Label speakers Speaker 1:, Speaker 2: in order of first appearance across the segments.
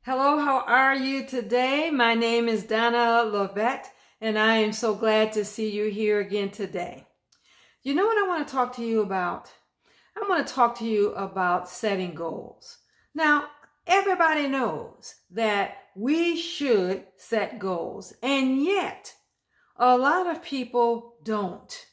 Speaker 1: Hello, how are you today? My name is Dlovette, and I am so glad to see you here again today. You know what I want to talk to you about? I want to talk to you about setting goals. Now, everybody knows that we should set goals, and yet a lot of people don't.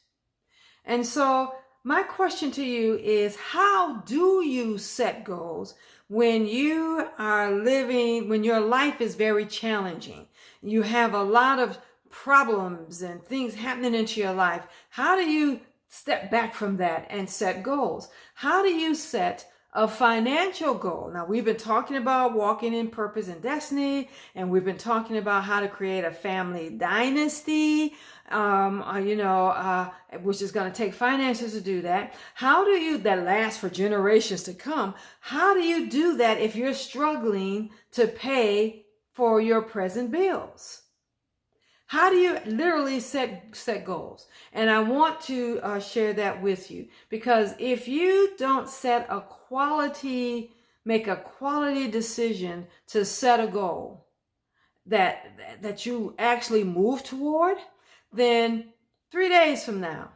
Speaker 1: And so my question to you is, how do you set goals when you are living, when your life is very challenging? You have a lot of problems and things happening into your life. How do you step back from that and set goals? How do you set a financial goal? Now, we've been talking about walking in purpose and destiny, and we've been talking about how to create a family dynasty, which is going to take finances to do that. How do you, that lasts for generations to come, how do you do that if you're struggling to pay for your present bills? How do you literally set goals? And I want to share that with you, because if you don't make a quality decision to set a goal that you actually move toward, then 3 days from now,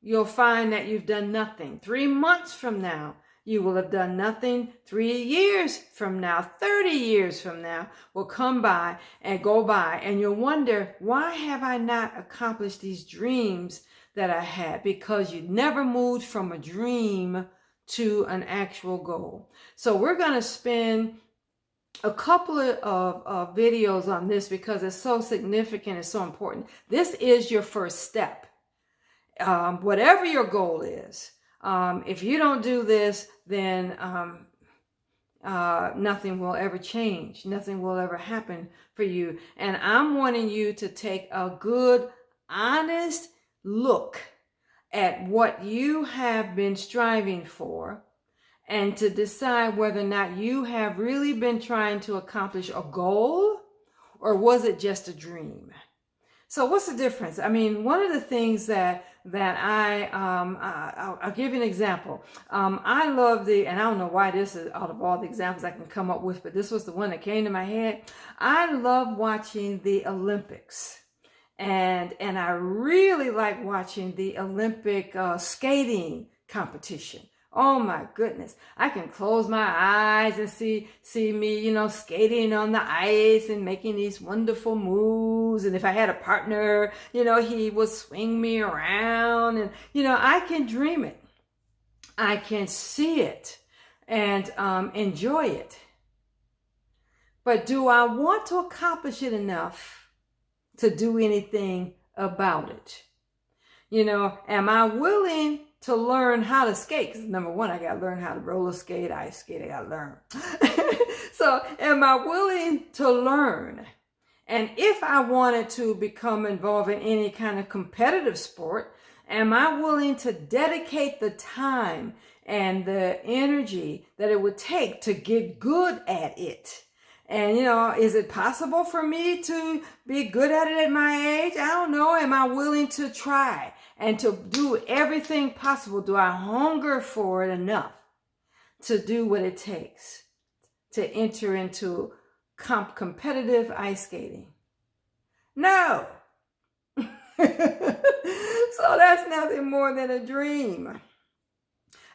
Speaker 1: you'll find that you've done nothing. 3 months from now, you will have done nothing. 3 years from now, 30 years from now will come by and go by, and you'll wonder, why have I not accomplished these dreams that I had? Because you never moved from a dream to an actual goal. So we're going to spend a couple of videos on this because it's so significant, it's so important. This is your first step. Whatever your goal is, if you don't do this, then nothing will ever change. Nothing will ever happen for you. And I'm wanting you to take a good, honest look at what you have been striving for, and to decide whether or not you have really been trying to accomplish a goal, or was it just a dream? So what's the difference? I mean, one of the things I'll give you an example. I love and I don't know why this is out of all the examples I can come up with, but this was the one that came to my head. I love watching the Olympics. And I really like watching the Olympic skating competition. Oh my goodness. I can close my eyes and see me, skating on the ice and making these wonderful moves. And if I had a partner, he would swing me around, and, I can dream it. I can see it and enjoy it. But do I want to accomplish it enough to do anything about it? Am I willing to learn how to skate? Because number one, I got to learn how to roller skate, ice skate, I got to learn. So am I willing to learn? And if I wanted to become involved in any kind of competitive sport, am I willing to dedicate the time and the energy that it would take to get good at it? And, is it possible for me to be good at it at my age? I don't know. Am I willing to try and to do everything possible? Do I hunger for it enough to do what it takes to enter into competitive ice skating? No. So that's nothing more than a dream.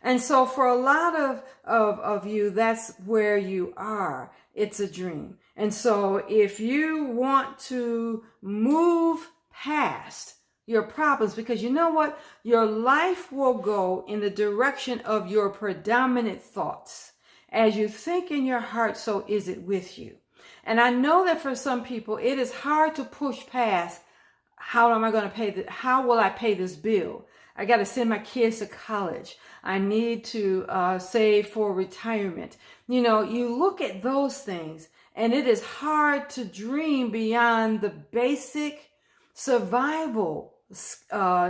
Speaker 1: And so for a lot of you, that's where you are. It's a dream. And so if you want to move past your problems, because you know what? Your life will go in the direction of your predominant thoughts. As you think in your heart, so is it with you. And I know that for some people, it is hard to push past, how am I going to pay how will I pay this bill? I got to send my kids to college. I need to save for retirement. You look at those things, and it is hard to dream beyond the basic survival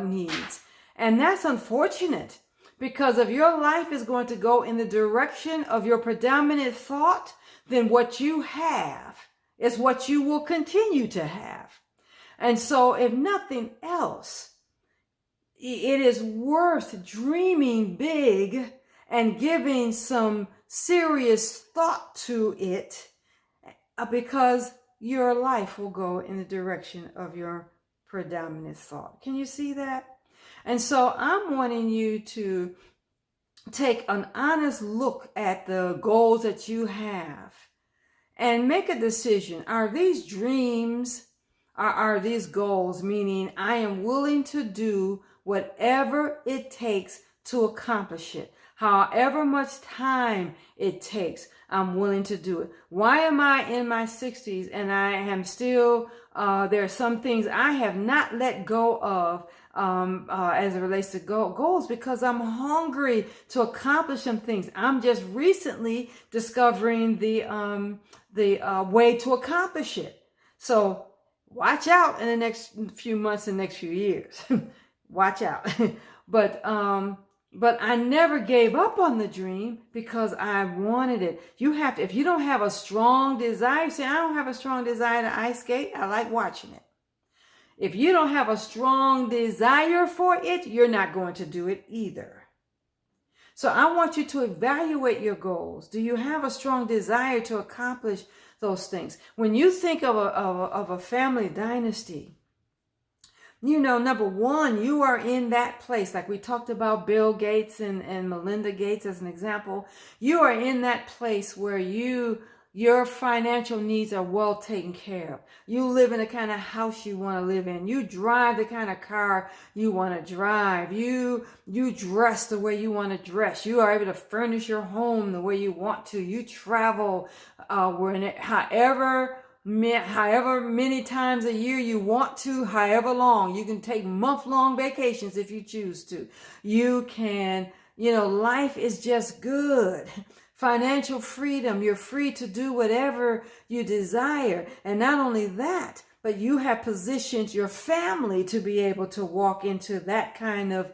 Speaker 1: needs. And that's unfortunate, because if your life is going to go in the direction of your predominant thought, then what you have is what you will continue to have. And so if nothing else, it is worth dreaming big and giving some serious thought to it because your life will go in the direction of your predominant thought. Can you see that? And so I'm wanting you to take an honest look at the goals that you have and make a decision. Are these dreams, are these goals, meaning I am willing to do whatever it takes to accomplish it? However much time it takes, I'm willing to do it. Why am I in my 60s and I am still, there are some things I have not let go of as it relates to goals, because I'm hungry to accomplish some things. I'm just recently discovering the way to accomplish it. So watch out in the next few months and next few years. Watch out. But I never gave up on the dream because I wanted it. You have to, if you don't have a strong desire, say, I don't have a strong desire to ice skate. I like watching it. If you don't have a strong desire for it, you're not going to do it either. So I want you to evaluate your goals. Do you have a strong desire to accomplish those things? When you think of a family dynasty, you know, number one, you are in that place. Like we talked about Bill Gates and Melinda Gates as an example. You are in that place where your financial needs are well taken care of. You live in the kind of house you want to live in. You drive the kind of car you want to drive. You dress the way you want to dress. You are able to furnish your home the way you want to. You travel however many times a year you want to, however long. You can take month-long vacations if you choose to. You can, life is just good. Financial freedom, you're free to do whatever you desire. And not only that, but you have positioned your family to be able to walk into that kind of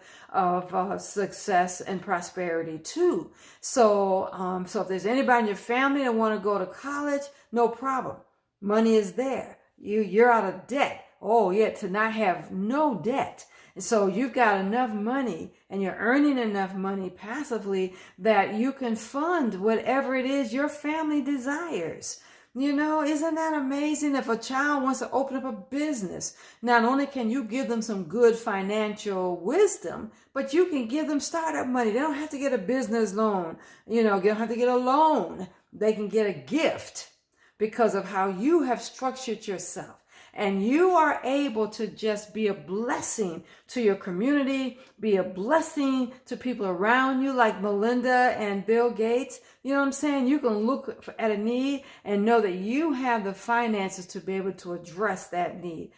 Speaker 1: success and prosperity too. So if there's anybody in your family that want to go to college, no problem. Money is there. You're out of debt. Oh yeah, to not have no debt. And so you've got enough money and you're earning enough money passively that you can fund whatever it is your family desires. Isn't that amazing? If a child wants to open up a business, not only can you give them some good financial wisdom, but you can give them startup money. They don't have to get a business loan. They don't have to get a loan. They can get a gift because of how you have structured yourself. And you are able to just be a blessing to your community, be a blessing to people around you like Melinda and Bill Gates. You know what I'm saying? You can look at a need and know that you have the finances to be able to address that need.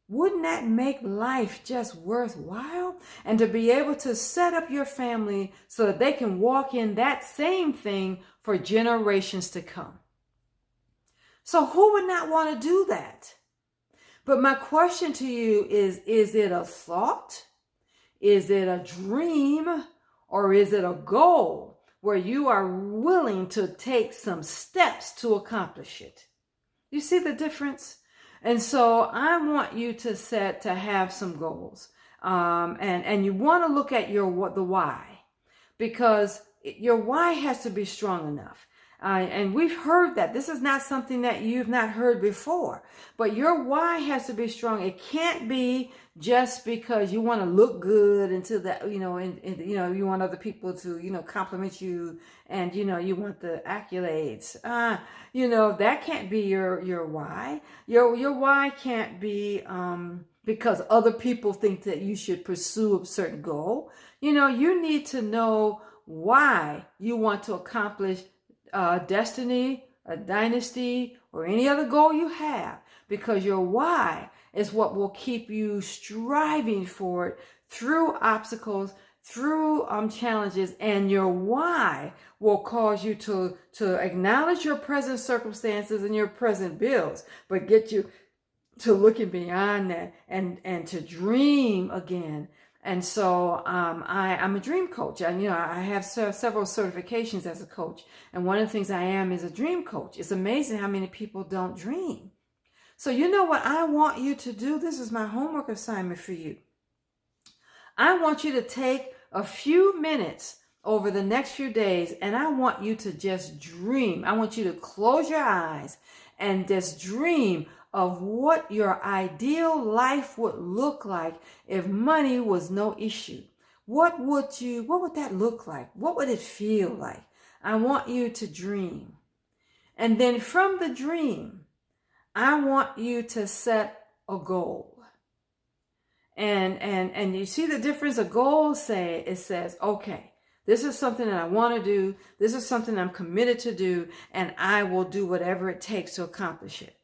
Speaker 1: Wouldn't that make life just worthwhile? And to be able to set up your family so that they can walk in that same thing for generations to come. So who would not want to do that? But my question to you is it a thought? Is it a dream? Or is it a goal where you are willing to take some steps to accomplish it? You see the difference? And so I want you to have some goals. And you want to look at the why, because your why has to be strong enough. And we've heard that. This is not something that you've not heard before. But your why has to be strong. It can't be just because you want to look good into that, you want other people to, compliment you and, you want the accolades. That can't be your why. Your why can't be because other people think that you should pursue a certain goal. You need to know why you want to accomplish destiny, a dynasty, or any other goal you have, because your why is what will keep you striving for it through obstacles, through challenges, and your why will cause you to acknowledge your present circumstances and your present bills, but get you to looking beyond that and to dream again. And so I'm a dream coach. I have several certifications as a coach. And one of the things I am is a dream coach. It's amazing how many people don't dream. So you know what I want you to do? This is my homework assignment for you. I want you to take a few minutes over the next few days, and I want you to just dream. I want you to close your eyes and just dream of what your ideal life would look like if money was no issue. What would that look like? What would it feel like? I want you to dream. And then from the dream, I want you to set a goal. And you see the difference? A goal says, okay, this is something that I want to do. This is something I'm committed to do, and I will do whatever it takes to accomplish it.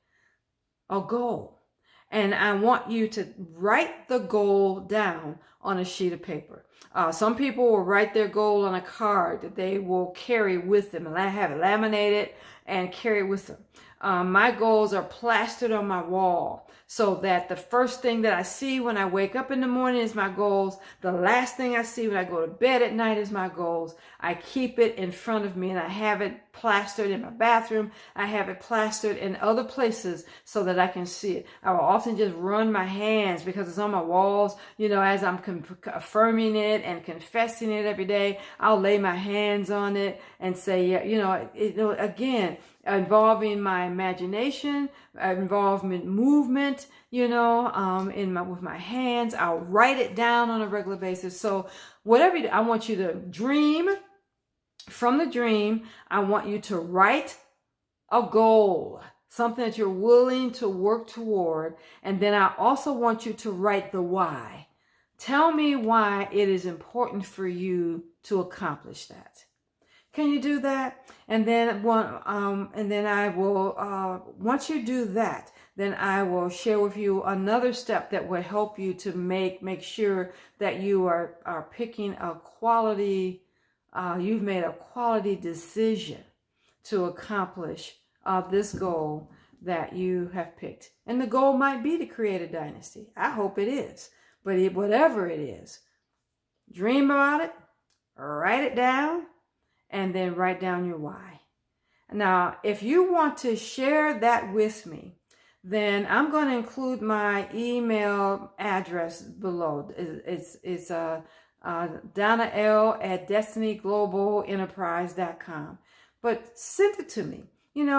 Speaker 1: A goal. And I want you to write the goal down on a sheet of paper. Some people will write their goal on a card that they will carry with them, and I have it laminated and carry it with them. My goals are plastered on my wall so that the first thing that I see when I wake up in the morning is my goals. The last thing I see when I go to bed at night is my goals. I keep it in front of me, and I have it plastered in my bathroom. I have it plastered in other places so that I can see it. I will often just run my hands because it's on my walls, as I'm affirming it and confessing it every day. I'll lay my hands on it and say, again, involving my imagination, involvement, movement, with my hands. I'll write it down on a regular basis. So whatever you do, I want you to dream. From the dream, I want you to write a goal, something that you're willing to work toward. And then I also want you to write the why. Tell me why it is important for you to accomplish that. Can you do that? And then I will, once you do that, then I will share with you another step that will help you to make sure that you are picking a quality, you've made a quality decision to accomplish this goal that you have picked. And the goal might be to create a dynasty. I hope it is. But whatever it is, dream about it, write it down, and then write down your why. Now, if you want to share that with me, then I'm going to include my email address below. It's Donna L at DestinyGlobalEnterprise.com. But send it to me,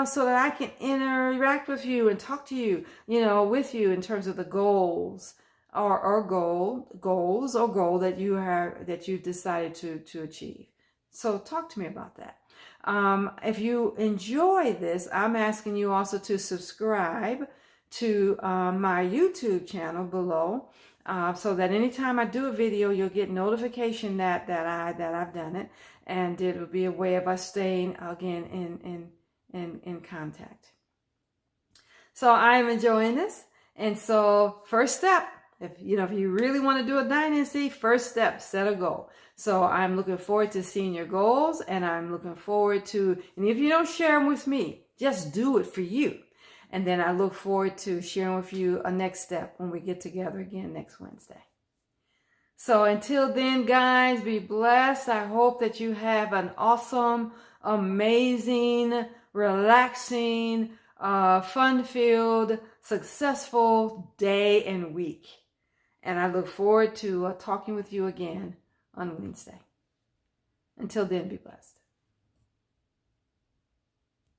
Speaker 1: so that I can interact with you and talk to you, with you in terms of the goals or goal that you've decided to achieve. So talk to me about that. If you enjoy this, I'm asking you also to subscribe to my YouTube channel below, so that anytime I do a video, you'll get notification that I've done it, and it will be a way of us staying again in contact. So I'm enjoying this, and so first step. If you really want to do a dynasty, first step, set a goal. So I'm looking forward to seeing your goals, and I'm looking forward to, and if you don't share them with me, just do it for you. And then I look forward to sharing with you a next step when we get together again next Wednesday. So until then, guys, be blessed. I hope that you have an awesome, amazing, relaxing, fun-filled, successful day and week. And I look forward to talking with you again on Wednesday. Until then, be blessed.